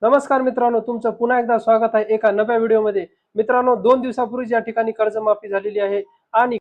नमस्कार मित्रांनो, तुमचं पुन्हा एकदा स्वागत आहे एका नव्या व्हिडिओमध्ये। मित्रांनो, 2 दिवसापूर्वी या ठिकाणी कर्जमाफी झालेली आहे आणि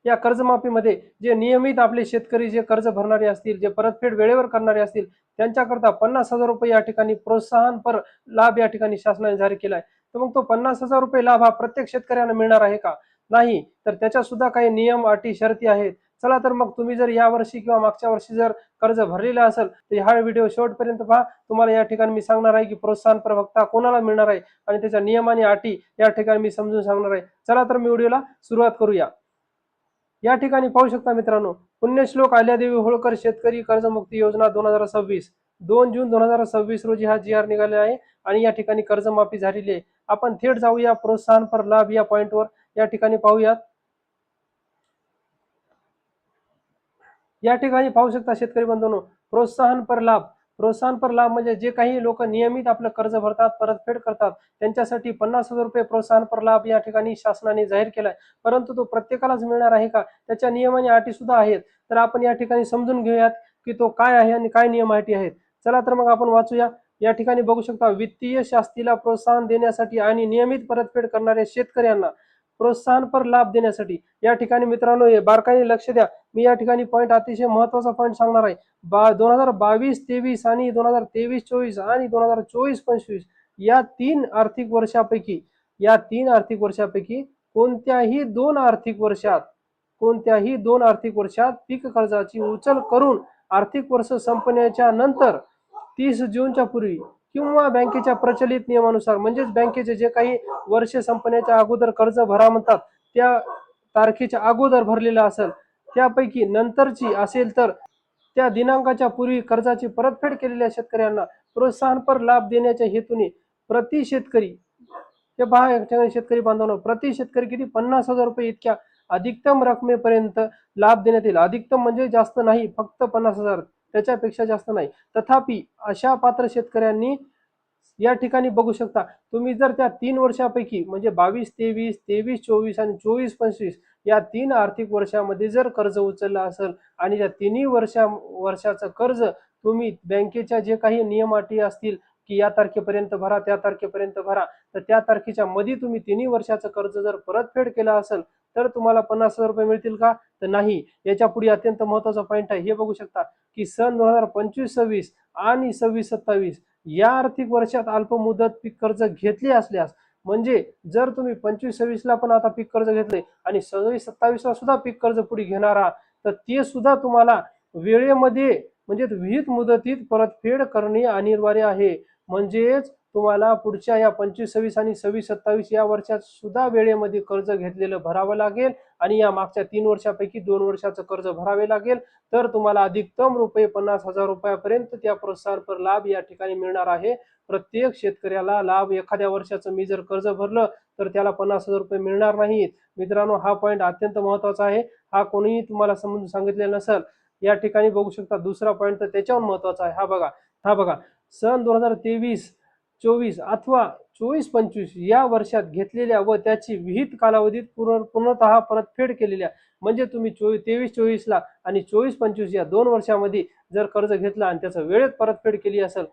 या कर्जमाफीमध्ये जे नियमित आपले शेतकरी जे कर्ज भरणारे असतील, जे परतफेड वेळेवर करणारे असतील, त्यांच्याकरता 50,000 रुपये या ठिकाणी प्रोत्साहनपर लाभ या ठिकाणी शासनाने जारी केला आहे। तर मग तो 50,000 रुपये लाभ हा प्रत्येक शेतकऱ्यांना मिळणार आहे का? नाही, तर त्याच्या सुद्धा काही नियम, अटी, शर्ती आहेत। चला तर मग तुम्ही जर या वर्षी किंवा मागच्या वर्षी जर कर्ज भरलेलं असेल तर हा व्हिडिओ शेवटपर्यंत पहा। तुम्हाला या ठिकाणी मी सांगणार आहे की प्रोत्साहनपर भत्ता कोणाला मिळणार आहे आणि त्याच्या नियम आणि अटी या ठिकाणी मी समजून सांगणार आहे। चला तर मी व्हिडिओला सुरुवात करूया। या ठिकाणी पाहू शकता मित्रांनो, पुण्यश्लोक अहिल्यादेवी होळकर शेतकरी कर्जमुक्ती योजना 2026, 2 जून 2026 रोजी हा जी आर निघालेला आहे आणि या ठिकाणी कर्जमाफी झालेली आहे। आपण थेट जाऊया प्रोत्साहनपर लाभ या पॉइंटवर। या ठिकाणी पाहूयात। या ठिकाणी पाहू शकता शेतकरी बंधूंनो, प्रोत्साहनपर लाभ। प्रोत्साहनपर लाभ म्हणजे जे काही लोक नियमित आपलं कर्ज भरतात, परतफेड करतात, त्यांच्यासाठी 50,000 रुपये प्रोत्साहनपर लाभ या ठिकाणी शासनाने जाहीर केलाय। परंतु तो प्रत्येकालाच मिळणार आहे का? त्याच्या नियम आणि अटी सुद्धा आहेत। तर आपण या ठिकाणी समजून घेऊयात की तो काय आहे आणि काय नियम अटी आहेत। चला तर मग आपण वाचूया। या ठिकाणी बघू शकता, वित्तीय शास्तीला प्रोत्साहन देण्यासाठी आणि नियमित परतफेड करणाऱ्या शेतकऱ्यांना प्रोत्साहनपर लाभ देण्यासाठी या ठिकाणी मित्रांनो हे बारकाईने लक्ष द्या। मी या ठिकाणी पॉईंट अतिशय महत्त्वाचा पॉईंट सांगणार आहे। 2022-23 आणि 2023-24 आणि 2024-25 या तीन आर्थिक वर्षापैकी कोणत्याही दोन आर्थिक वर्षात पीक कर्जाची उचल करून आर्थिक वर्ष संपण्याच्या नंतर 30 जूनच्या पूर्वी किंवा बँकेच्या प्रचलित नियमानुसार, म्हणजेच बँकेचे जे काही वर्ष संपण्याच्या अगोदर कर्ज भरा म्हणतात त्या तारखेच्या अगोदर भरलेला असेल, त्यापैकी नंतरची असेल तर त्या दिनांकाच्या पूर्वी कर्जाची परतफेड केलेल्या शेतकऱ्यांना प्रोत्साहनपर लाभ देण्याच्या हेतूने प्रति शेतकरी, हे पहा या ठिकाणी शेतकरी बांधवांनो, प्रति शेतकरी किती 50,000 रुपये इतक्या अधिकतम रकमेपर्यंत लाभ देण्यात येईल। अधिकतम म्हणजे जास्त नाही, फक्त 50,000, त्याच्यापेक्षा जास्त नाही। तथापि अशा पात्र शेतकऱ्यांनी या ठिकाणी बघू शकता, तुम्ही जर त्या 3 वर्षापैकी म्हणजे 22-23, 23-24 आणि 24-25 या 3 आर्थिक वर्षामध्ये जर कर्ज उचललं असेल आणि त्या तिन्ही वर्षाचं कर्ज तुम्ही बँकेच्या जे काही नियम अटी असतील की या तारखेपर्यंत भरा, त्या तारखेपर्यंत भरा, तर त्या तारखेच्या मध्ये तुम्ही तिन्ही वर्षाचं कर्ज जर परतफेड केला असेल तर तुम्हाला 50,000 रुपये मिळतील का? तर नाही। याच्या पुढे अत्यंत महत्त्वाचा पॉईंट आहे, हे बघू शकता की सन 2025-26 आणि 26-27 या आर्थिक वर्षात अल्पमुदत पीक कर्ज घेतले असल्यास, म्हणजे जर तुम्ही 25-26 ला पण आता पीक कर्ज घेतले आणि 26-27 ला सुद्धा पीक कर्ज पुढे घेणार आहात, तर ते सुद्धा तुम्हाला वेळेमध्ये म्हणजे विहित मुदतीत परतफेड करणे अनिवार्य आहे। म्हणजेच तुम्हाला पुढच्या या 25-26 आणि 26-27 या वर्षात सुद्धा वेळेमध्ये कर्ज घेतलेलं भरावं लागेल आणि या मागच्या 3 वर्षापैकी 2 वर्षाचं कर्ज भरावे लागेल। तर तुम्हाला अधिकतम रुपये 50,000 रुपयापर्यंत त्या प्रोत्साहनपर लाभ या ठिकाणी मिळणार आहे। प्रत्येक शेतकऱ्याला लाभ एखाद्या वर्षाचं मी जर कर्ज भरलं तर त्याला 50,000 रुपये मिळणार नाहीत। मित्रांनो, हा पॉईंट अत्यंत महत्त्वाचा आहे। हा कोणीही तुम्हाला समजून सांगितलेला नसेल। या ठिकाणी बघू शकता दुसरा पॉईंट तर त्याच्याहून महत्त्वाचा आहे। हा बघा, सन 2023-24 अथवा 24-25 या वर्षात घेतलेल्या व त्याची विहित कालावधीत पूर्णतः परतफेड केलेल्या, म्हणजे तुम्ही 23-24 ला आणि 24-25 या 2 वर्षामध्ये जर कर्ज घेतलं आणि त्याचं वेळेत परतफेड केली असेल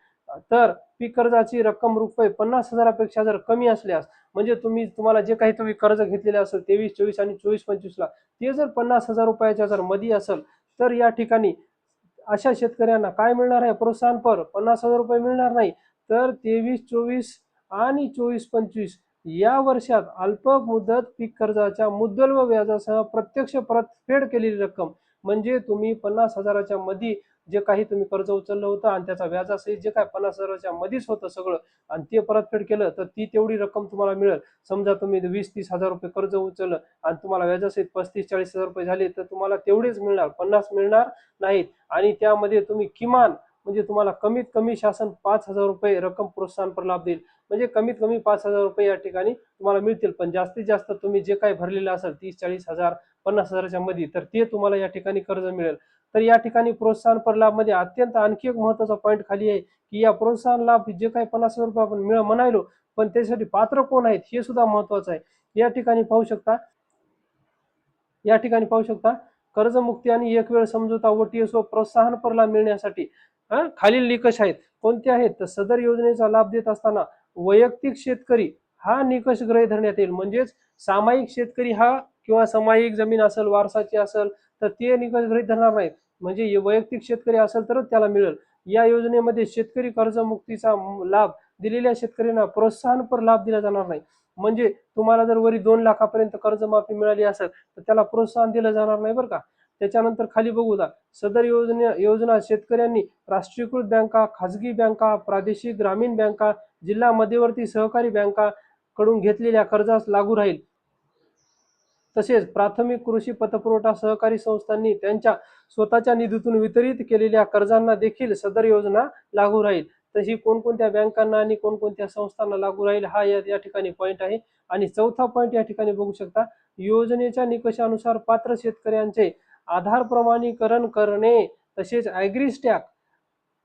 तर पीक कर्जाची रक्कम रुपये 50,000पेक्षा जर कमी असल्यास, म्हणजे तुम्हाला जे काही तुम्ही कर्ज घेतलेले असेल 23-24 आणि 24-25 ला, ते जर 50,000 रुपयाच्या जर मध्ये असेल तर या ठिकाणी अशा शेतकऱ्यांना काय मिळणार आहे? प्रोत्साहनपर 50,000 रुपये मिळणार नाही, तर 23-24 आणि 24-25 या वर्षात अल्प मुदत पीक कर्जाच्या मुद्दल व व्याजासह प्रत्यक्ष परतफेड केलेली रक्कम, म्हणजे तुम्ही 50,000च्या मध्ये जे काही तुम्ही कर्ज उचललं होतं आणि त्याचा व्याजासहित जे काय 50,000च्या मध्येच होतं सगळं आणि ते परतफेड केलं तर ती तेवढी रक्कम तुम्हाला मिळेल। समजा तुम्ही 20-30 हजार रुपये कर्ज उचललं आणि तुम्हाला व्याजासहित 35-40 हजार रुपये झाले तर तुम्हाला तेवढेच मिळणार, 50 मिळणार नाहीत। आणि त्यामध्ये तुम्ही किमान म्हणजे तुम्हाला कमीत कमी शासन 5,000 रुपये रक्कम प्रोत्साहनपर लाभ देईल, म्हणजे कमीत कमी 5,000 रुपये या ठिकाणी तुम्हाला मिळतील। पण जास्तीत जास्त तुम्ही जे काही भरलेलं असेल 30-40 हजार 50,000च्या मध्ये, तर ते तुम्हाला या ठिकाणी कर्ज मिळेल। तर या ठिकाणी प्रोत्साहनपर लाभ मध्ये अत्यंत आणखी एक महत्त्वाचा पॉईंट खाली आहे की या प्रोत्साहन लाभ जे काही 50,000 रुपये आपण म्हणायलो, पण त्यासाठी पात्र कोण आहेत हे सुद्धा महत्त्वाचं आहे। या ठिकाणी पाहू शकता कर्जमुक्ती आणि एक वेळ समझोता व TSO प्रोत्साहनपर लाभ मिळण्यासाठी खालील निकष आहेत. कोणते आहेत? तर सदर योजनेचा लाभ देत असताना वैयक्तिक शेतकरी हा निकष गृहीत धरण्यात येईल. म्हणजेच सामायिक शेतकरी हा किंवा सामायिक जमीन असेल, वारसाची असेल, तर ते निकष गृहीत धरणार नाहीत. म्हणजे वैयक्तिक शेतकरी असेल तरच त्याला मिळेल. या योजनेमध्ये शेतकरी कर्जमुक्तीचा लाभ दिलेल्या शेतकऱ्यांना प्रोत्साहनपर लाभ दिला जाणार नाही. म्हणजे तुम्हाला जर वरी 2 लाखापर्यंत कर्जमाफी मिळाली असेल तर त्याला प्रोत्साहन दिलं जाणार नाही बरं का. त्याच्यानंतर खाली बघू द्या. सदर योजना शेतकऱ्यांनी राष्ट्रीयकृत बँका, खाजगी बँका, प्रादेशिक ग्रामीण बँका, जिल्हा मध्यवर्ती सहकारी बँका कडून घेतलेल्या कर्जास लागू राहील. तसेच प्राथमिक कृषी पतपुरवठा सहकारी संस्थांनी त्यांच्या स्वतःच्या निधीतून वितरित केलेल्या कर्जांना देखील सदर योजना लागू राहील. तशी कोणकोणत्या बँकांना आणि कोणकोणत्या संस्थांना लागू राहील हा या ठिकाणी पॉईंट आहे. आणि चौथा पॉईंट या ठिकाणी बघू शकता. योजनेच्या निकषानुसार पात्र शेतकऱ्यांचे आधार प्रमाणीकरण करणे, तसेच ॲग्रीस्टॅक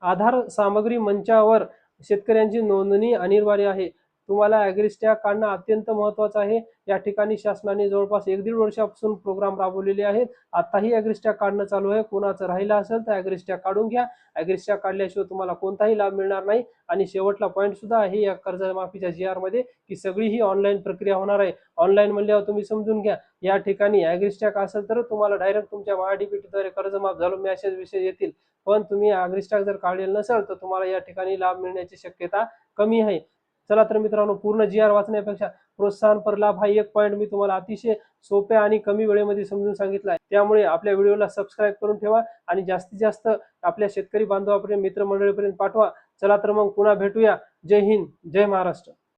आधार सामग्री मंचावर शेतकऱ्यांची नोंदणी अनिवार्य आहे. तुम्हाला ॲग्रीस्टॅक काढणं अत्यंत महत्त्वाचं आहे. या ठिकाणी शासनाने जवळपास 1-1.5 वर्षापासून प्रोग्राम राबवलेले आहेत. आताही ॲग्रीस्टॅक काढणं चालू आहे. कोणाचं राहिलं असेल तर ॲग्रीस्टॅक काढून घ्या. ॲग्रीस्टॅक काढल्याशिवाय तुम्हाला कोणताही लाभ मिळणार नाही. आणि शेवटला पॉईंट सुद्धा आहे या कर्जमाफीच्या जी मध्ये, की सगळी ही ऑनलाईन प्रक्रिया होणार आहे. ऑनलाईन म्हणल्यावर तुम्ही समजून घ्या, या ठिकाणी ॲग्रीस्टॅक असेल तर तुम्हाला डायरेक्ट तुमच्या महाडीबीटीद्वारे कर्जमाफ झालो मेसेज विषय येतील. पण तुम्ही ॲग्रीस्टॅक जर काढलेलं नसेल तर तुम्हाला या ठिकाणी लाभ मिळण्याची शक्यता कमी आहे. चला तर मित्रांनो, पूर्ण GR वाचण्यापेक्षा प्रोत्साहनपर लाभ हा एक पॉईंट मी तुम्हाला अतिशय सोप्या आणि कमी वेळेमध्ये समजून सांगितला आहे. त्यामुळे आपल्या व्हिडिओला सबस्क्राईब करून ठेवा आणि जास्तीत जास्त आपल्या शेतकरी बांधवापर्यंत, मित्रमंडळीपर्यंत पाठवा. चला तर मग पुन्हा भेटूया. जय हिंद, जय महाराष्ट्र.